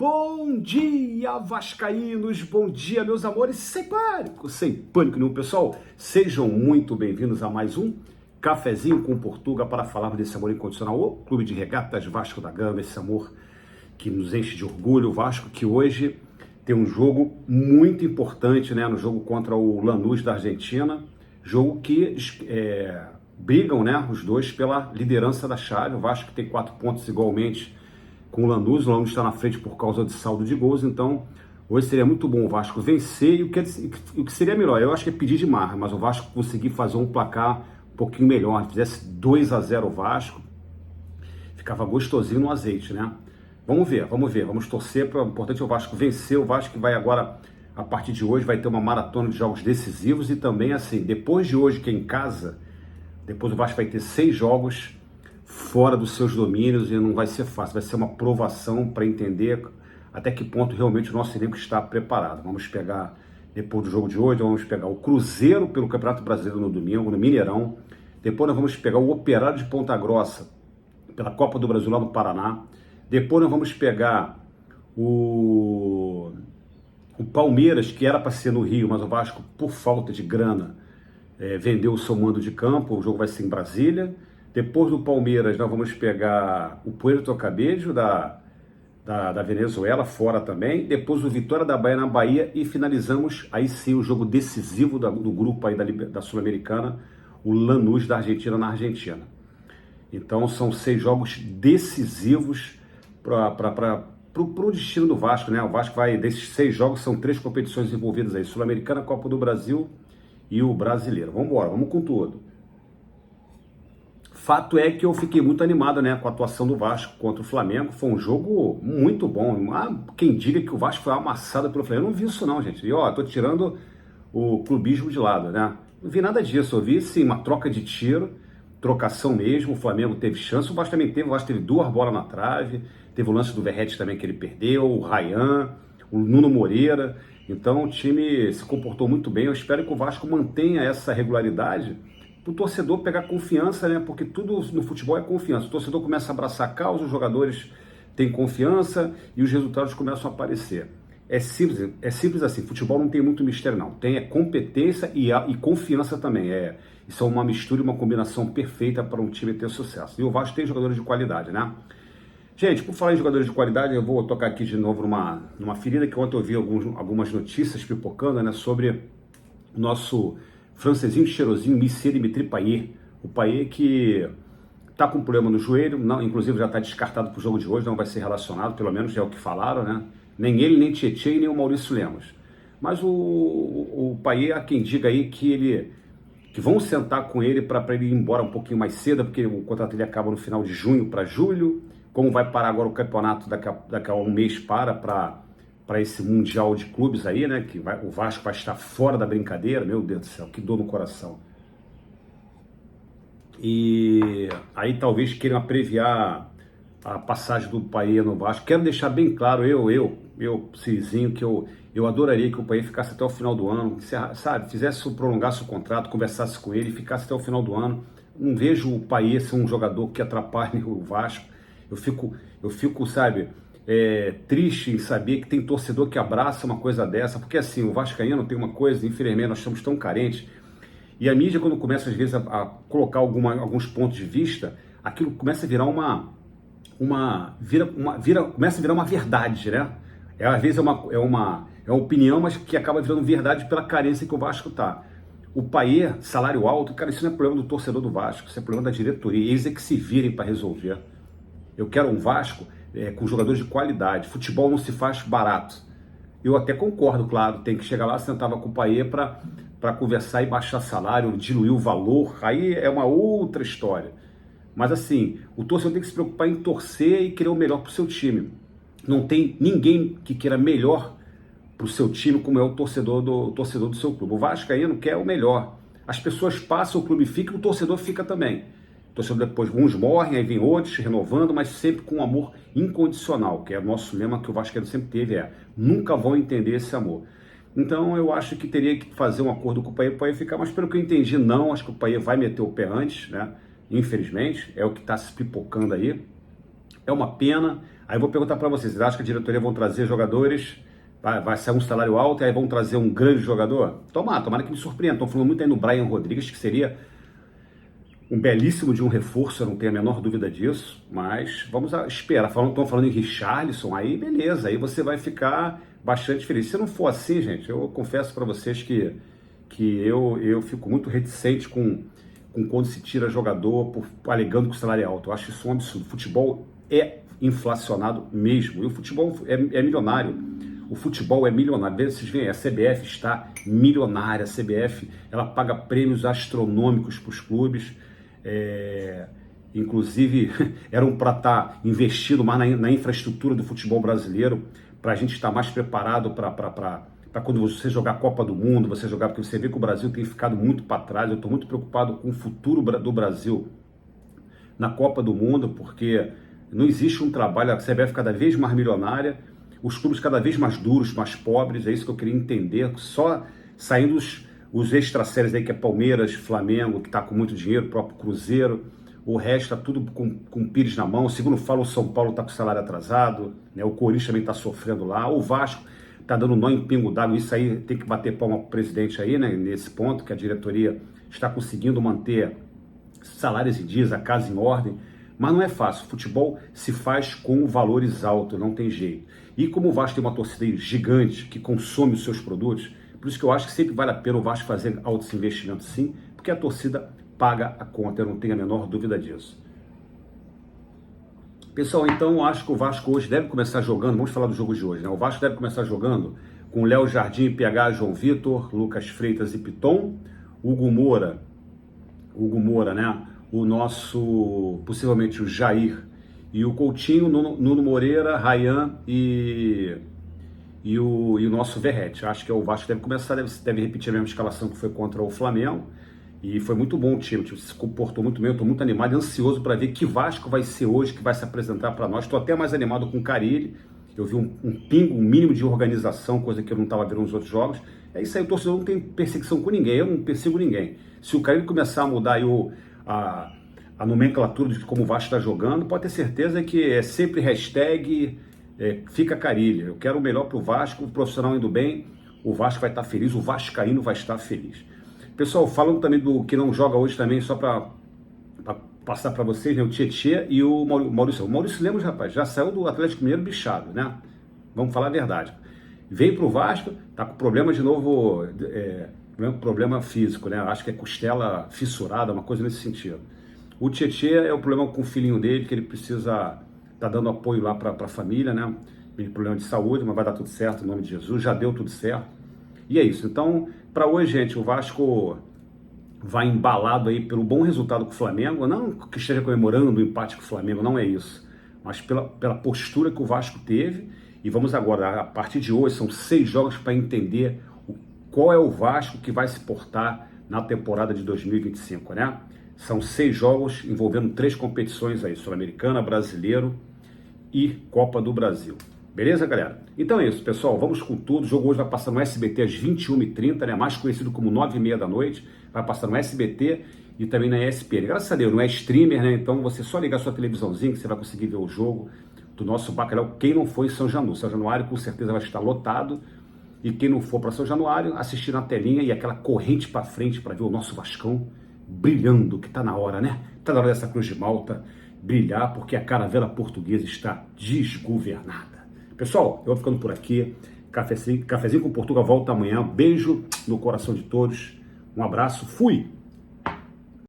Bom dia, vascaínos, bom dia, meus amores, sem pânico nenhum, pessoal. Sejam muito bem-vindos a mais um Cafezinho com Portuga para falarmos desse amor incondicional, o Clube de Regatas Vasco da Gama, esse amor que nos enche de orgulho. O Vasco que hoje tem um jogo muito importante, né, no jogo contra o Lanús da Argentina, jogo que brigam, né, os dois pela liderança da chave. O Vasco tem 4 pontos igualmente com o Lanús está na frente por causa de saldo de gols, então hoje seria muito bom o Vasco vencer, e o que seria melhor, eu acho que é pedir demais, mas o Vasco conseguir fazer um placar um pouquinho melhor, fizesse 2-0 o Vasco, ficava gostosinho no azeite, né? Vamos ver, vamos torcer, o importante é o Vasco vencer. O Vasco que vai agora, a partir de hoje, vai ter uma maratona de jogos decisivos, e também assim, depois de hoje, que é em casa, depois o Vasco vai ter 6 jogos fora dos seus domínios, e não vai ser fácil, vai ser uma provação para entender até que ponto realmente o nosso elenco está preparado. Vamos pegar, depois do jogo de hoje, vamos pegar o Cruzeiro pelo Campeonato Brasileiro no domingo, no Mineirão. Depois nós vamos pegar o Operário de Ponta Grossa pela Copa do Brasil lá no Paraná. Depois nós vamos pegar o Palmeiras, que era para ser no Rio, mas o Vasco, por falta de grana, vendeu o seu mando de campo. O jogo vai ser em Brasília. Depois do Palmeiras, nós vamos pegar o Puerto Cabello da Venezuela, fora também. Depois o Vitória da Bahia na Bahia. E finalizamos, aí sim, o jogo decisivo do grupo aí da Sul-Americana, o Lanús da Argentina na Argentina. Então são 6 jogos decisivos para o destino do Vasco, né? O Vasco vai, desses 6 jogos, são 3 competições envolvidas aí: Sul-Americana, Copa do Brasil e o Brasileiro. Vamos embora, vamos com tudo. Fato é que eu fiquei muito animado, né, com a atuação do Vasco contra o Flamengo. Foi um jogo muito bom. Quem diga que o Vasco foi amassado pelo Flamengo, eu não vi isso não, gente. E tô tirando o clubismo de lado, né? Não vi nada disso. Eu vi sim uma troca de tiro, trocação mesmo. O Flamengo teve chance, o Vasco também teve. O Vasco teve 2 bolas na trave. Teve o lance do Verratti também que ele perdeu, o Ryan, o Nuno Moreira. Então o time se comportou muito bem. Eu espero que o Vasco mantenha essa regularidade para o torcedor pegar confiança, né? Porque tudo no futebol é confiança. O torcedor começa a abraçar a causa, os jogadores têm confiança e os resultados começam a aparecer. É simples assim. Futebol não tem muito mistério, não. Tem competência e confiança também. Isso é uma mistura e uma combinação perfeita para um time ter sucesso. E o Vasco tem jogadores de qualidade, né? Gente, por falar em jogadores de qualidade, eu vou tocar aqui de novo numa ferida que ontem eu vi algumas notícias pipocando, né? Sobre o nosso francesinho cheirosinho, Monsieur Dimitri Payet. O Payet que está com problema no joelho, não, inclusive já está descartado para o jogo de hoje, não vai ser relacionado, pelo menos é o que falaram, né? Nem ele, nem Tietchan, nem o Maurício Lemos. Mas o Payet, há quem diga aí que vão sentar com ele para ele ir embora um pouquinho mais cedo, porque o contrato dele acaba no final de junho para julho. Como vai parar agora o campeonato, daqui a um mês para esse Mundial de Clubes aí, né? O Vasco vai estar fora da brincadeira. Meu Deus do céu, que dor no coração. E aí talvez queiram abreviar a passagem do Payet no Vasco. Quero deixar bem claro, Cizinho, que eu adoraria que o Payet ficasse até o final do ano, prolongasse o contrato, conversasse com ele e ficasse até o final do ano. Não vejo o Payet ser um jogador que atrapalhe o Vasco. Eu fico, triste em saber que tem torcedor que abraça uma coisa dessa, porque assim, o vascaíno tem uma coisa, infelizmente, nós estamos tão carentes, e a mídia, quando começa às vezes a colocar alguns pontos de vista, aquilo começa a virar começa a virar uma verdade, né? Às vezes é uma opinião, mas que acaba virando verdade pela carência que o Vasco tá. O Payet, salário alto, cara, isso não é problema do torcedor do Vasco, isso é problema da diretoria, eles é que se virem para resolver. Eu quero um Vasco com jogadores de qualidade. Futebol não se faz barato. Eu até concordo, claro, tem que chegar lá, sentava com o Payet para conversar e baixar salário, diluir o valor, aí é uma outra história. Mas assim, o torcedor tem que se preocupar em torcer e querer o melhor para o seu time. Não tem ninguém que queira melhor para o seu time como é o torcedor do seu clube. O vascaíno quer o melhor. As pessoas passam, o clube fica, o torcedor fica também. O torcedor depois, uns morrem, aí vem outros renovando, mas sempre com amor incondicional, que é o nosso lema que o vascaíno sempre teve, nunca vão entender esse amor. Então eu acho que teria que fazer um acordo com o Payet ficar, mas pelo que eu entendi, não, acho que o Payet vai meter o pé antes, né? Infelizmente, é o que está se pipocando aí. É uma pena. Aí eu vou perguntar para vocês acham que a diretoria vão trazer jogadores, vai sair um salário alto e aí vão trazer um grande jogador? Tomara que me surpreenda. Estão falando muito aí no Brian Rodrigues, que seria um belíssimo de um reforço, eu não tenho a menor dúvida disso, mas vamos esperar. Estão falando em Richarlison, aí beleza, aí você vai ficar bastante feliz. Se não for assim, gente, eu confesso para vocês que eu fico muito reticente com quando se tira jogador alegando que o salário é alto. Eu acho isso um absurdo. O futebol é inflacionado mesmo, e o futebol é milionário. O futebol é milionário. Vocês veem, a CBF está milionária. A CBF ela paga prêmios astronômicos para os clubes. Inclusive eram para estar investindo mais na infraestrutura do futebol brasileiro, para a gente estar mais preparado para quando você jogar a Copa do Mundo, você jogar, porque você vê que o Brasil tem ficado muito para trás. Eu estou muito preocupado com o futuro do Brasil na Copa do Mundo, porque não existe um trabalho, a CBF cada vez mais milionária, os clubes cada vez mais duros, mais pobres. É isso que eu queria entender, só saindo os extra-séries aí, que é Palmeiras, Flamengo, que está com muito dinheiro, o próprio Cruzeiro, o resto está tudo com o Pires na mão. Segundo fala, o São Paulo está com o salário atrasado, né? O Corinthians também está sofrendo lá, o Vasco está dando nó em pingo d'água. Isso aí tem que bater palma para o presidente aí, né? Nesse ponto, que a diretoria está conseguindo manter salários em dias, a casa em ordem, mas não é fácil. O futebol se faz com valores altos, não tem jeito. E como o Vasco tem uma torcida gigante que consome os seus produtos, por isso que eu acho que sempre vale a pena o Vasco fazer altos investimentos, sim, porque a torcida paga a conta, eu não tenho a menor dúvida disso. Pessoal, então eu acho que o Vasco hoje deve começar jogando, vamos falar do jogo de hoje, né? O Vasco deve começar jogando com Léo Jardim, PH, João Vitor, Lucas Freitas e Piton, Hugo Moura, né? O nosso, possivelmente o Jair e o Coutinho, Nuno Moreira, Ryan e o nosso Verratti. Acho que o Vasco deve começar, deve repetir a mesma escalação que foi contra o Flamengo. E foi muito bom o time se comportou muito bem. Eu estou muito animado e ansioso para ver que Vasco vai ser hoje, que vai se apresentar para nós. Estou até mais animado com o Carille. Eu vi um mínimo de organização, coisa que eu não estava vendo nos outros jogos. É isso aí, o torcedor não tem perseguição com ninguém, eu não persigo ninguém. Se o Carille começar a mudar aí a nomenclatura de como o Vasco está jogando, pode ter certeza que é sempre hashtag fica Carille. Eu quero o melhor para o Vasco, o profissional indo bem, o Vasco vai estar feliz, o vascaíno vai estar feliz. Pessoal, falando também do que não joga hoje também, só para passar para vocês, né, o Tietê e o Maurício. O Maurício Lemos, rapaz, já saiu do Atlético Mineiro bichado, né? Vamos falar a verdade. Veio para o Vasco, tá com problema de novo, problema físico, né? Acho que é costela fissurada, uma coisa nesse sentido. O Tietê é o problema com o filhinho dele, que ele precisa tá dando apoio lá para a família, né? Tem problema de saúde, mas vai dar tudo certo em nome de Jesus, já deu tudo certo. E é isso. Então, para hoje, gente, o Vasco vai embalado aí pelo bom resultado com o Flamengo, não que esteja comemorando o empate com o Flamengo, não é isso, mas pela postura que o Vasco teve. E vamos agora, a partir de hoje, são 6 jogos para entender qual é o Vasco que vai se portar na temporada de 2025, né? São 6 jogos envolvendo 3 competições aí, Sul-Americana, Brasileiro e Copa do Brasil. Beleza, galera? Então é isso, pessoal. Vamos com tudo. O jogo hoje vai passar no SBT às 21h30, né? Mais conhecido como 9h30 da noite. Vai passar no SBT e também na ESPN. Graças a Deus, não é streamer, né? Então você só ligar sua televisãozinha que você vai conseguir ver o jogo do nosso bacalhau. Quem não foi em São Januário. São Januário com certeza vai estar lotado. E quem não for para São Januário, assistir na telinha e aquela corrente para frente para ver o nosso Vascão brilhando, que tá na hora, né? Tá na hora dessa Cruz de Malta brilhar, porque a caravela portuguesa está desgovernada. Pessoal, eu vou ficando por aqui. Cafezinho com Portugal volta amanhã. Beijo no coração de todos. Um abraço. Fui!